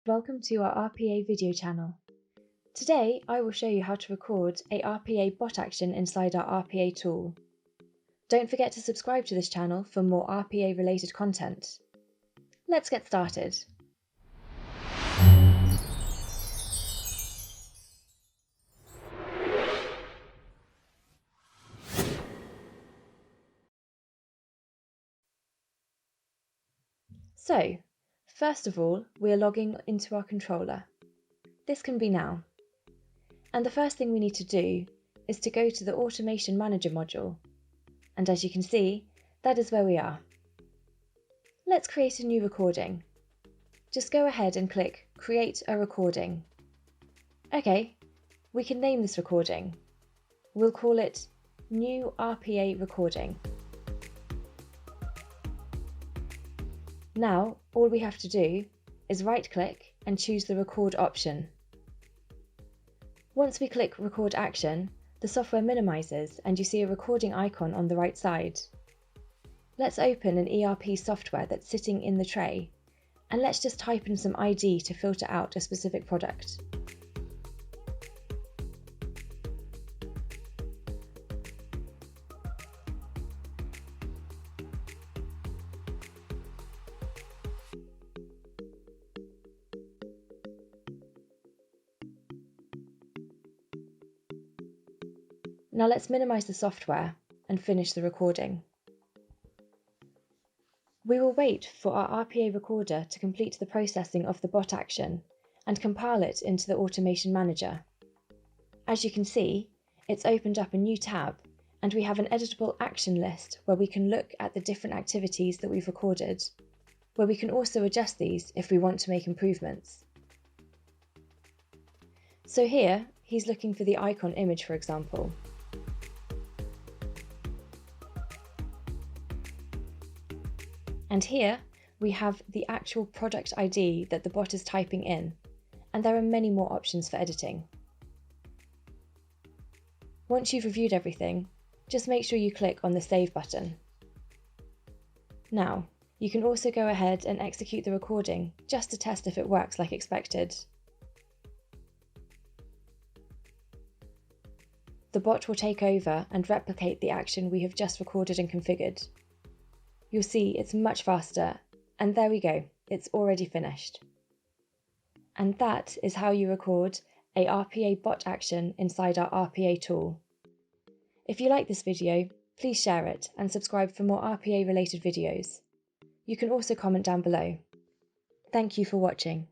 Welcome to our RPA video channel. Today, I will show you how to record a RPA bot action inside our RPA tool. Don't forget to subscribe to this channel for more RPA related content. Let's get started. So, first of all, we are logging into our controller. This can be now. And the first thing we need to do is to go to the Automation Manager module. And as you can see, that is where we are. Let's create a new recording. Just go ahead and click Create a Recording. Okay, we can name this recording. We'll call it New RPA Recording. Now, all we have to do is right-click and choose the Record option. Once we click Record Action, the software minimizes and you see a recording icon on the right side. Let's open an ERP software that's sitting in the tray, and let's just type in some ID to filter out a specific product. Now let's minimize the software and finish the recording. We will wait for our RPA recorder to complete the processing of the bot action and compile it into the Automation Manager. As you can see, it's opened up a new tab and we have an editable action list where we can look at the different activities that we've recorded, where we can also adjust these if we want to make improvements. So here, he's looking for the icon image, for example. And here we have the actual product ID that the bot is typing in, and there are many more options for editing. Once you've reviewed everything, just make sure you click on the Save button. Now, you can also go ahead and execute the recording just to test if it works like expected. The bot will take over and replicate the action we have just recorded and configured. You'll see it's much faster, and there we go, it's already finished. And that is how you record a RPA bot action inside our RPA tool. If you like this video, please share it and subscribe for more RPA related videos. You can also comment down below. Thank you for watching.